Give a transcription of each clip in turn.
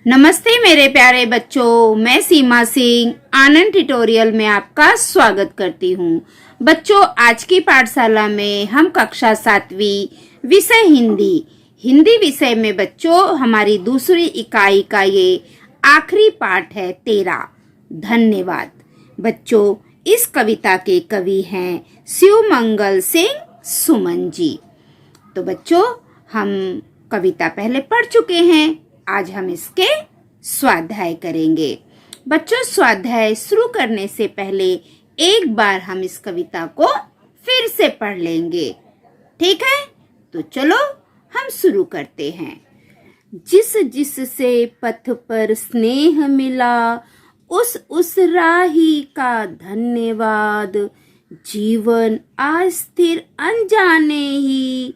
नमस्ते मेरे प्यारे बच्चों, मैं सीमा सिंह आनंद ट्यूटोरियल में आपका स्वागत करती हूँ। बच्चों, आज की पाठशाला में हम कक्षा 7वीं विषय हिंदी विषय में बच्चों हमारी दूसरी इकाई का ये आखिरी पाठ है 13। धन्यवाद। बच्चों, इस कविता के कवि हैं शिवमंगल सिंह सुमन जी। तो बच्चों, हम कविता पहले पढ़ चुके हैं, आज हम इसके स्वाध्याय करेंगे। बच्चों, स्वाध्याय शुरू करने से पहले एक बार हम इस कविता को फिर से पढ़ लेंगे, ठीक है? तो चलो हम शुरू करते हैं। जिस जिस से पथ पर स्नेह मिला, उस राही का धन्यवाद। जीवन अस्थिर अनजाने ही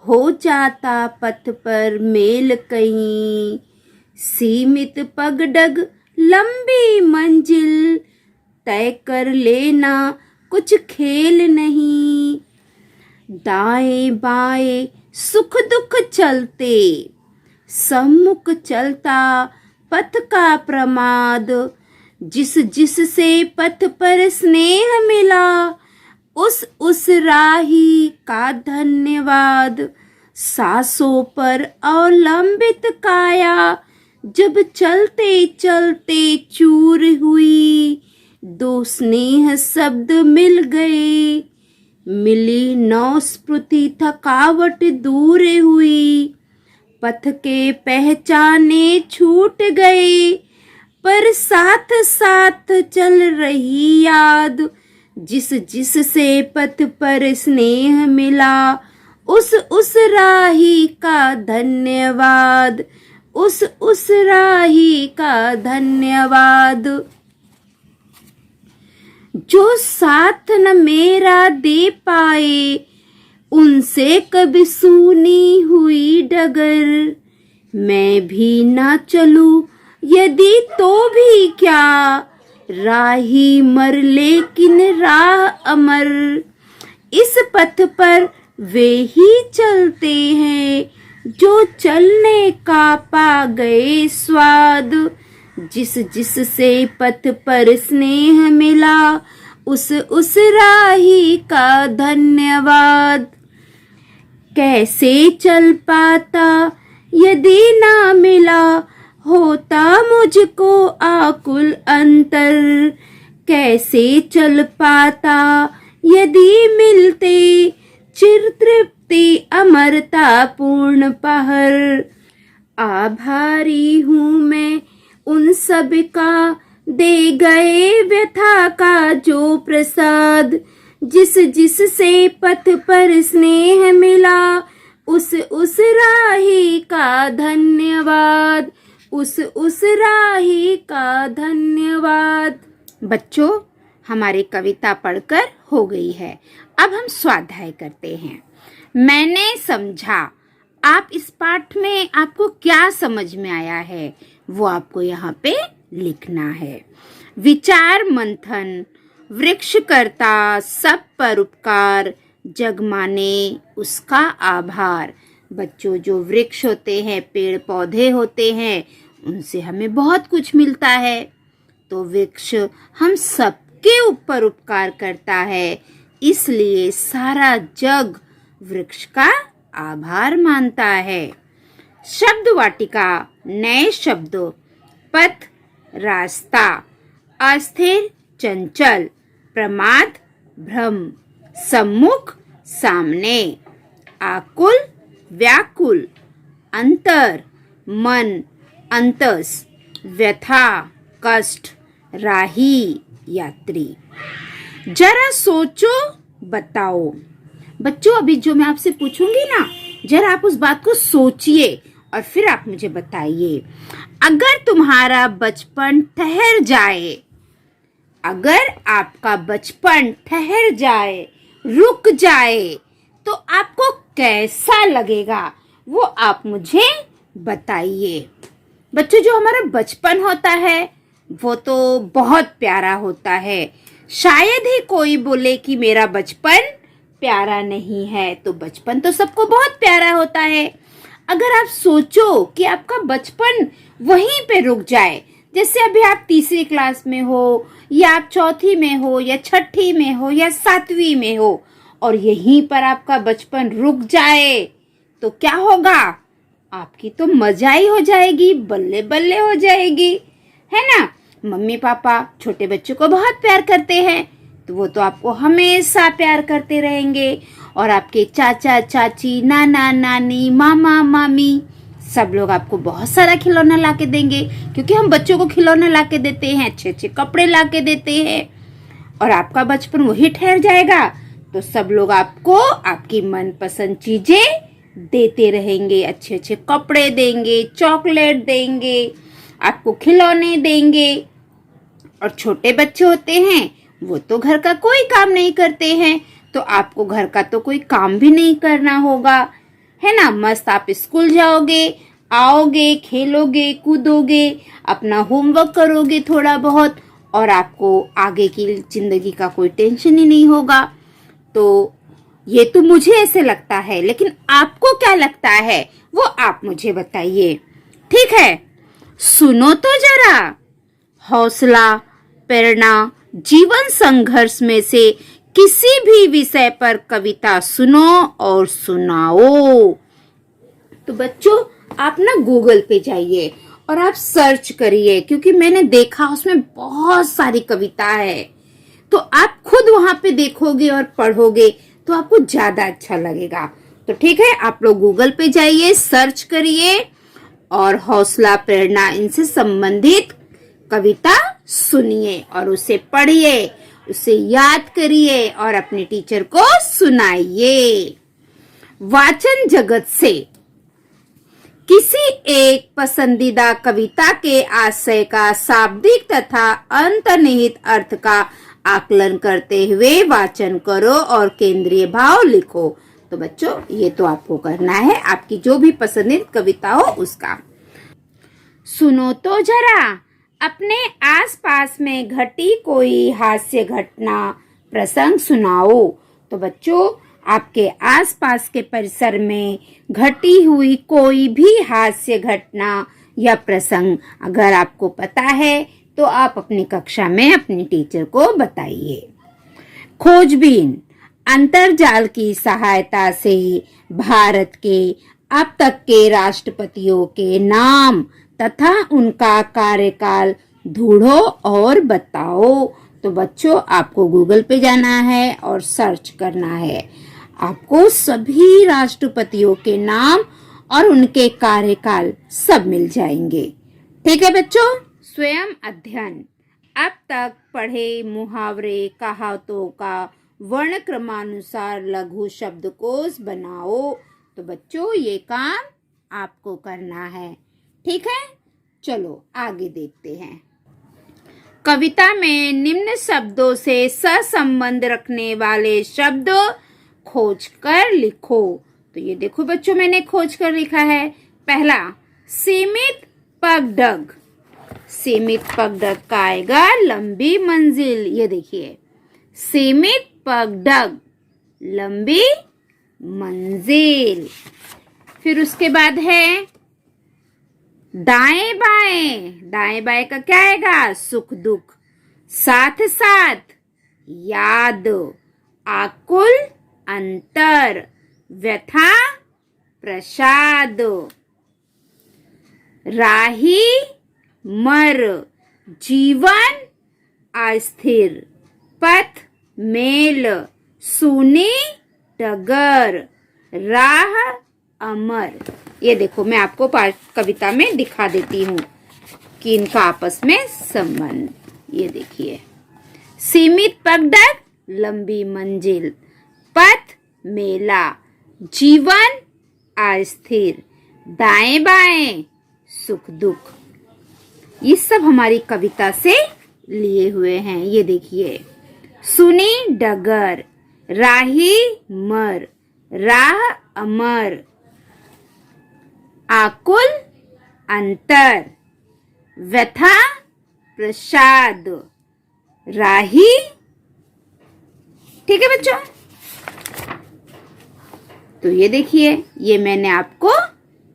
हो जाता पथ पर मेल कहीं। सीमित पगडग लंबी मंजिल तय कर लेना कुछ खेल नहीं। दाएं बाएं सुख दुख चलते, सम्मुख चलता पथ का प्रमाद। जिस जिस से पथ पर स्नेह मिला, उस राही का धन्यवाद। सांसों पर अवलंबित काया जब चलते चलते चूर हुई। दो स्नेह शब्द मिल गए, मिली नौ स्मृति थकावट दूर हुई। पथ के पहचाने छूट गए, पर साथ साथ चल रही याद। जिस जिस से पथ पर स्नेह मिला, उस राही का धन्यवाद। उस राही का धन्यवाद। जो साथ न मेरा दे पाए, उनसे कभी सुनी हुई डगर। मैं भी ना चलूं यदि तो भी क्या, राही मर लेकिन राह अमर। इस पथ पर वे ही चलते हैं जो चलने का पा गए स्वाद। जिस जिस से पथ पर स्नेह मिला, उस राही का धन्यवाद। कैसे चल पाता यदि ना मिला, होता मुझको आकुल अंतर। कैसे चल पाता यदि मिलते, चिर तृप्ति अमरता पूर्ण पहर। आभारी हूँ मैं उन सब का, दे गए व्यथा का जो प्रसाद। जिस जिस से पथ पर स्नेह मिला, उस राही का धन्यवाद। उस राही का धन्यवाद। बच्चों, हमारी कविता पढ़कर हो गई है, अब हम स्वाध्याय करते हैं। मैंने समझा। आप इस पाठ में आपको क्या समझ में आया है वो आपको यहाँ पे लिखना है। विचार मंथन। वृक्ष करता सब पर उपकार, जग माने उसका आभार। बच्चों, जो वृक्ष होते हैं, पेड़ पौधे होते हैं, उनसे हमें बहुत कुछ मिलता है। तो वृक्ष हम सबके ऊपर उपकार करता है, इसलिए सारा जग वृक्ष का आभार मानता है। शब्द वाटिका। नए शब्दों। पथ रास्ता, अस्थिर चंचल, प्रमाद भ्रम, सम्मुख सामने, आकुल व्याकुल, अंतर मन अंतस, व्यथा कष्ट, राही यात्री। जरा सोचो बताओ। बच्चों, अभी जो मैं आपसे पूछूंगी ना, जरा आप उस बात को सोचिए और फिर आप मुझे बताइए। अगर तुम्हारा बचपन ठहर जाए, अगर आपका बचपन ठहर जाए, रुक जाए, तो आपको कैसा लगेगा वो आप मुझे बताइए। बच्चों, जो हमारा बचपन होता है वो तो बहुत प्यारा होता है। शायद ही कोई बोले कि मेरा बचपन प्यारा नहीं है, तो बचपन तो सबको बहुत प्यारा होता है। अगर आप सोचो कि आपका बचपन वहीं पे रुक जाए, जैसे अभी आप तीसरी क्लास में हो या आप चौथी में हो या छठी में हो या सातवीं में हो और यहीं पर आपका बचपन रुक जाए तो क्या होगा? आपकी तो मजा ही हो जाएगी, बल्ले बल्ले हो जाएगी, है ना। मम्मी पापा छोटे बच्चों को बहुत प्यार करते हैं तो वो तो आपको हमेशा प्यार करते रहेंगे और आपके चाचा चाची, नाना नानी, मामा मामी सब लोग आपको बहुत सारा खिलौना ला के देंगे, क्योंकि हम बच्चों को खिलौना ला के देते हैं, अच्छे अच्छे कपड़े ला के देते हैं और आपका बचपन वही ठहर जाएगा। तो सब लोग आपको आपकी मनपसंद चीजें देते रहेंगे, अच्छे अच्छे कपड़े देंगे, चॉकलेट देंगे, आपको खिलौने देंगे। और छोटे बच्चे होते हैं वो तो घर का कोई काम नहीं करते हैं, तो आपको घर का तो कोई काम भी नहीं करना होगा, है ना। मस्त आप स्कूल जाओगे, आओगे, खेलोगे, कूदोगे, अपना होमवर्क करोगे थोड़ा बहुत और आपको आगे की जिंदगी का कोई टेंशन ही नहीं होगा। तो ये तो मुझे ऐसे लगता है, लेकिन आपको क्या लगता है वो आप मुझे बताइए, ठीक है। सुनो तो जरा, हौसला, प्रेरणा, जीवन संघर्ष में से किसी भी विषय पर कविता सुनो और सुनाओ। तो बच्चों आप ना गूगल पे जाइए और आप सर्च करिए, क्योंकि मैंने देखा उसमें बहुत सारी कविता है, तो आप खुद वहां पे देखोगे और पढ़ोगे तो आपको ज्यादा अच्छा लगेगा। तो ठीक है, आप लोग गूगल पे जाइए, सर्च करिए और हौसला, प्रेरणा इनसे संबंधित कविता सुनिए और उसे पढ़िए, उसे याद करिए और अपने टीचर को सुनाइए। वाचन जगत से किसी एक पसंदीदा कविता के आशय का शाब्दिक तथा अंतर्निहित अर्थ का आकलन करते हुए वाचन करो और केंद्रीय भाव लिखो। तो बच्चों ये तो आपको करना है, आपकी जो भी पसंदीदा कविता हो उसका। सुनो तो जरा, अपने आसपास में घटी कोई हास्य घटना प्रसंग सुनाओ। तो बच्चों आपके आसपास के परिसर में घटी हुई कोई भी हास्य घटना या प्रसंग अगर आपको पता है तो आप अपनी कक्षा में अपनी टीचर को बताइए। खोजबीन, अंतर्जाल की सहायता से भारत के अब तक के राष्ट्रपतियों के नाम तथा उनका कार्यकाल ढूंढो और बताओ। तो बच्चों आपको गूगल पे जाना है और सर्च करना है, आपको सभी राष्ट्रपतियों के नाम और उनके कार्यकाल सब मिल जाएंगे। ठीक है बच्चों। स्वयं अध्ययन, अब तक पढ़े मुहावरे, कहावतों का वर्ण क्रमानुसार लघु शब्दकोश बनाओ। तो बच्चों ये काम आपको करना है, ठीक है। चलो आगे देखते हैं। कविता में निम्न शब्दों से सहसंबंध रखने वाले शब्द खोज कर लिखो। तो ये देखो बच्चों मैंने खोज कर लिखा है। पहला, सीमित पगडग। सीमित पगडग का आएगा लंबी मंजिल। ये देखिए, सीमित पगडग, लंबी मंजिल। फिर उसके बाद है दाएं बाएं। दाएं बाएं का क्या आएगा? सुख दुख, साथ साथ, याद, आकुल, अंतर, व्यथा, प्रसाद। राही मर, जीवन अस्थिर, पथ मेल, सूनी डगर, राह अमर। ये देखो मैं आपको कविता में दिखा देती हूँ कि इनका आपस में संबंध। ये देखिए, सीमित पगडग, लंबी मंजिल, पथ मेला, जीवन अस्थिर, दाएं बाएं, सुख दुख। ये सब हमारी कविता से लिए हुए हैं। ये देखिए, सुनी डगर, राही मर, राह अमर, आकुल अंतर, व्यथा प्रसाद, राही। ठीक है बच्चों। तो ये देखिए, ये मैंने आपको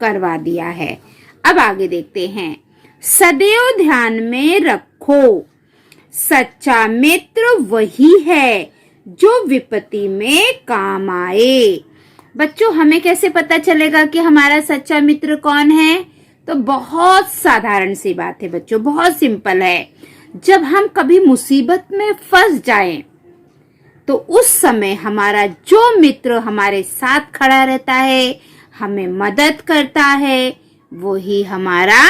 करवा दिया है। अब आगे देखते हैं। सदैव ध्यान में रखो, सच्चा मित्र वही है जो विपत्ति में काम आए। बच्चों, हमें कैसे पता चलेगा कि हमारा सच्चा मित्र कौन है? तो बहुत साधारण सी बात है बच्चों, बहुत सिंपल है। जब हम कभी मुसीबत में फंस जाएं, तो उस समय हमारा जो मित्र हमारे साथ खड़ा रहता है, हमें मदद करता है, वही हमारा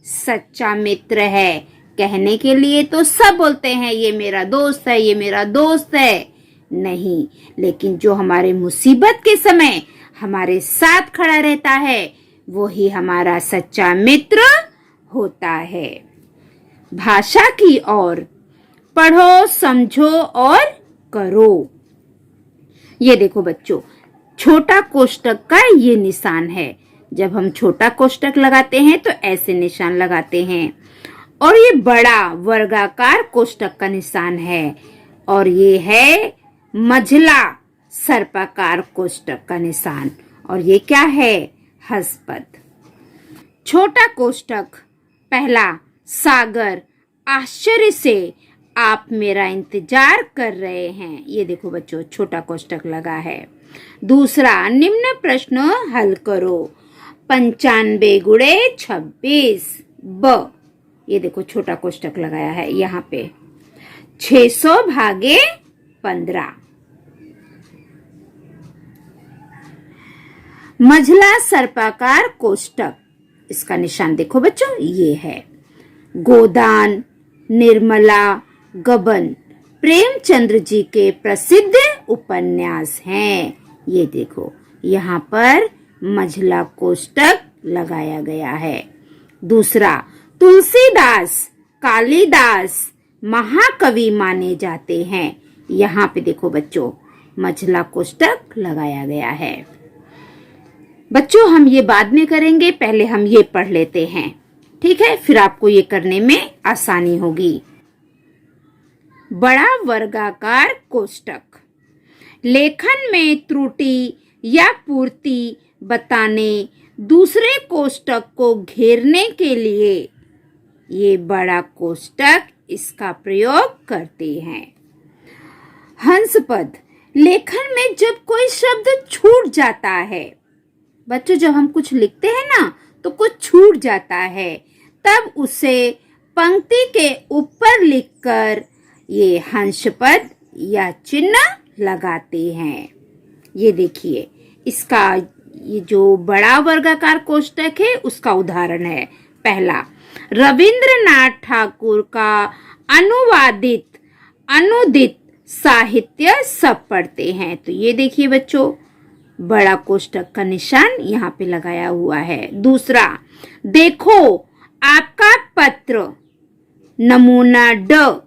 सच्चा मित्र है। कहने के लिए तो सब बोलते हैं ये मेरा दोस्त है, ये मेरा दोस्त है, नहीं, लेकिन जो हमारे मुसीबत के समय हमारे साथ खड़ा रहता है, वही हमारा सच्चा मित्र होता है। भाषा की ओर, पढ़ो, समझो और करो। ये देखो बच्चों, छोटा कोष्टक का ये निशान है। जब हम छोटा कोष्टक लगाते हैं तो ऐसे निशान लगाते हैं, और ये बड़ा वर्गाकार कोष्टक का निशान है, और ये है मझला सर्पाकार कोष्टक का निशान, और ये क्या है? हस्पद। छोटा कोष्टक, पहला, सागर, आश्चर्य से आप मेरा इंतजार कर रहे हैं। ये देखो बच्चों, छोटा कोष्टक लगा है। दूसरा, निम्न प्रश्न हल करो। 95 गुणे 26 ब। ये देखो छोटा कोष्टक लगाया है यहाँ पे। 600 भागे 15। मझला सर्पाकार कोष्टक, इसका निशान देखो बच्चों, ये है। गोदान, निर्मला, गबन प्रेमचंद्र जी के प्रसिद्ध उपन्यास हैं। ये देखो, यहाँ पर मझला कोष्टक लगाया गया है। दूसरा, तुलसीदास, कालिदास महाकवि माने जाते हैं। यहाँ पे देखो बच्चों, मझला कोष्टक लगाया गया है। बच्चों, हम ये बाद में करेंगे, पहले हम ये पढ़ लेते हैं, ठीक है? फिर आपको ये करने में आसानी होगी। बड़ा वर्गाकार कोष्टक, लेखन में त्रुटि या पूर्ति बताने दूसरे कोष्टक को घेरने के लिए ये बड़ा कोष्टक इसका प्रयोग करते हैं। हंसपद, लेखन में जब कोई शब्द छूट जाता है, बच्चों जब हम कुछ लिखते हैं ना तो कुछ छूट जाता है, तब उसे पंक्ति के ऊपर लिखकर ये हंसपद या चिन्ह लगाते हैं। ये देखिए, इसका ये जो बड़ा वर्गाकार कोष्टक है उसका उदाहरण है। पहला, रविंद्रनाथ ठाकुर का अनुवादित अनुदित साहित्य सब पढ़ते हैं। तो ये देखिए बच्चों, बड़ा कोष्टक का निशान यहाँ पे लगाया हुआ है। दूसरा, देखो आपका पत्र नमूना ड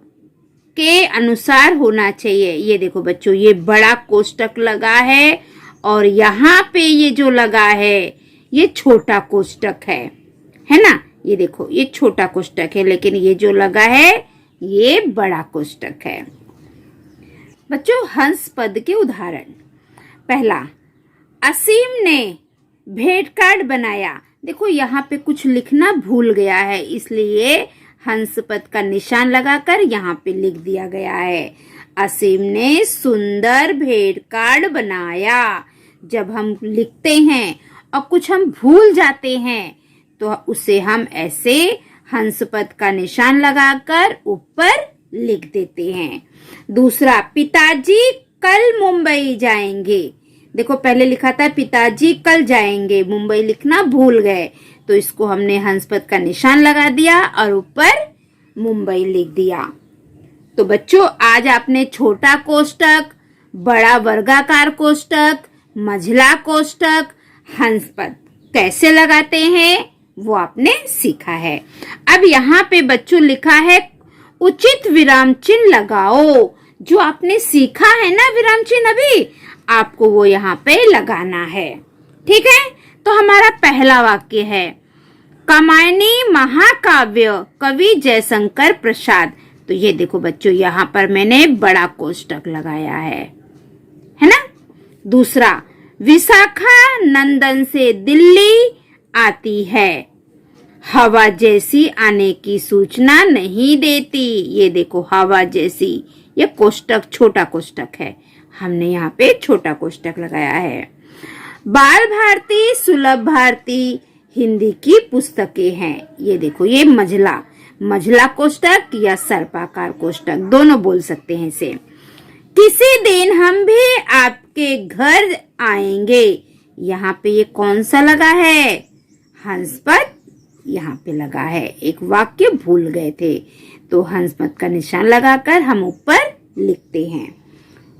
के अनुसार होना चाहिए। ये देखो बच्चों, ये बड़ा कोष्टक लगा है, और यहाँ पे ये जो लगा है ये छोटा कोष्टक है ना? ये देखो, ये छोटा कोष्टक है, लेकिन ये जो लगा है ये बड़ा कोष्टक है। बच्चों, हंस पद के उदाहरण। पहला, असीम ने भेंट कार्ड बनाया। देखो यहाँ पे कुछ लिखना भूल गया है, इसलिए हंस पद का निशान लगाकर यहाँ पे लिख दिया गया है। असीम ने सुंदर भेंट कार्ड बनाया। जब हम लिखते हैं और कुछ हम भूल जाते हैं तो उसे हम ऐसे हंस पद का निशान लगाकर ऊपर लिख देते हैं। दूसरा, पिताजी कल मुंबई जाएंगे। देखो पहले लिखा था पिताजी कल जाएंगे, मुंबई लिखना भूल गए, तो इसको हमने हंस पद का निशान लगा दिया और ऊपर मुंबई लिख दिया। तो बच्चों, आज आपने छोटा कोष्टक, बड़ा वर्गाकार कोष्टक, मझला कोष्टक, हंस पद कैसे लगाते हैं वो आपने सीखा है। अब यहाँ पे बच्चों लिखा है उचित विराम चिन्ह लगाओ। जो आपने सीखा है ना विराम चिन्ह, अभी आपको वो यहाँ पे लगाना है, ठीक है? तो हमारा पहला वाक्य है, कामायनी महाकाव्य कवि जयशंकर प्रसाद। तो ये देखो बच्चों, यहाँ पर मैंने बड़ा कोष्टक लगाया है ना? दूसरा, विशाखा नंदन से दिल्ली आती है, हवा जैसी आने की सूचना नहीं देती। ये देखो हवा जैसी, ये कोष्टक छोटा कोष्टक है, हमने यहाँ पे छोटा कोष्टक लगाया है। बाल भारती, सुलभ भारती हिंदी की पुस्तकें हैं। ये देखो ये मझला कोष्टक या सर्पाकार कोष्टक दोनों बोल सकते हैं इसे। किसी दिन हम भी आपके घर आएंगे, यहाँ पे ये कौन सा लगा है, हंसपद यहाँ पे लगा है। एक वाक्य भूल गए थे तो हंसपद का निशान लगाकर हम ऊपर लिखते हैं।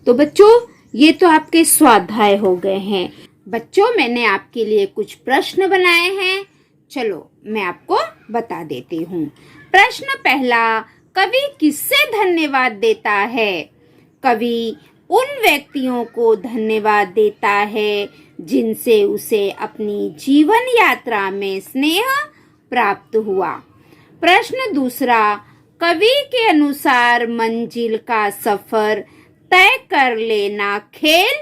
तो बच्चों ये तो आपके स्वाध्याय हो गए हैं। बच्चों मैंने आपके लिए कुछ प्रश्न बनाए हैं, चलो मैं आपको बता देती हूँ। प्रश्न पहला, कवि किससे धन्यवाद देता है? कवि उन व्यक्तियों को धन्यवाद देता है जिनसे उसे अपनी जीवन यात्रा में स्नेह प्राप्त हुआ। प्रश्न दूसरा, कवि के अनुसार मंजिल का सफर तय कर लेना खेल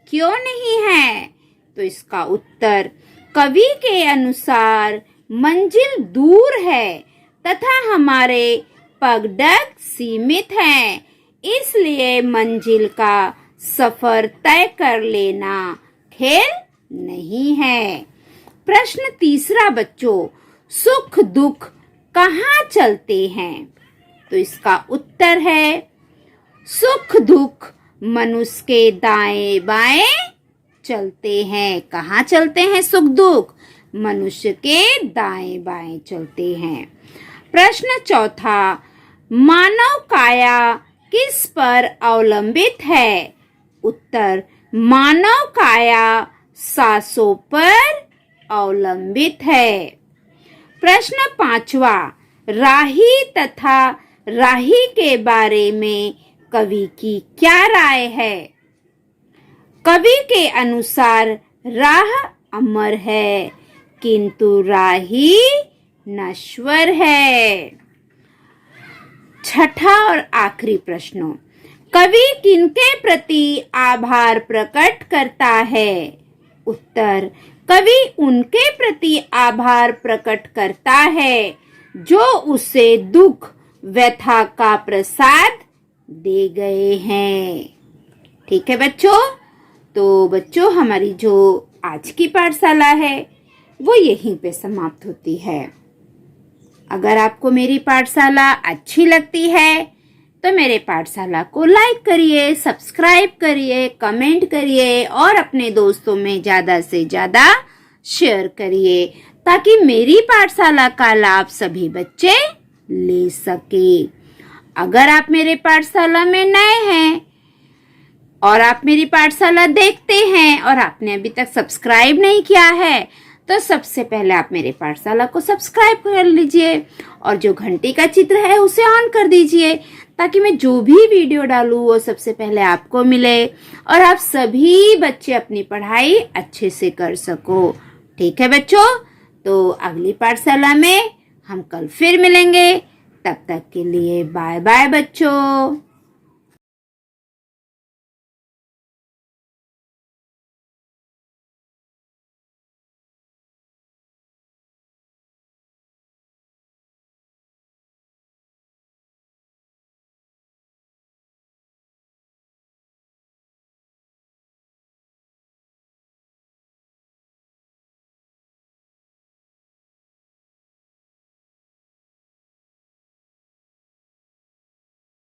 क्यों नहीं है? तो इसका उत्तर, कवि के अनुसार मंजिल दूर है तथा हमारे पगडग सीमित हैं, इसलिए मंजिल का सफर तय कर लेना खेल नहीं है। प्रश्न तीसरा बच्चों, सुख दुख कहाँ चलते हैं? तो इसका उत्तर है, सुख दुख मनुष्य के दाएं बाएं चलते हैं। कहाँ चलते हैं सुख दुख? मनुष्य के दाएं बाएं चलते हैं। प्रश्न चौथा, मानव काया किस पर अवलंबित है? उत्तर, मानव काया सांसों पर अवलंबित है। प्रश्न पांचवा, राही तथा राही के बारे में कवि की क्या राय है? कवि के अनुसार राह अमर है किंतु राही नश्वर है। छठा और आखिरी प्रश्न, कवि किनके प्रति आभार प्रकट करता है? उत्तर, कवि उनके प्रति आभार प्रकट करता है जो उसे दुख व्यथा का प्रसाद दे गए हैं। ठीक है बच्चों, तो बच्चों हमारी जो आज की पाठशाला है वो यहीं पे समाप्त होती है। अगर आपको मेरी पाठशाला अच्छी लगती है तो मेरे पाठशाला को लाइक करिए, सब्सक्राइब करिए, कमेंट करिए और अपने दोस्तों में ज्यादा से ज्यादा शेयर करिए ताकि मेरी पाठशाला का लाभ सभी बच्चे ले सके। अगर आप मेरे पाठशाला में नए हैं और आप मेरी पाठशाला देखते हैं और आपने अभी तक सब्सक्राइब नहीं किया है तो सबसे पहले आप मेरे पाठशाला को सब्सक्राइब कर लीजिए और जो घंटी का चित्र है उसे ऑन कर दीजिए ताकि मैं जो भी वीडियो डालूं वो सबसे पहले आपको मिले और आप सभी बच्चे अपनी पढ़ाई अच्छे से कर सको। ठीक है बच्चों, तो अगली पाठशाला में हम कल फिर मिलेंगे। तब तक के लिए बाय बाय बच्चों।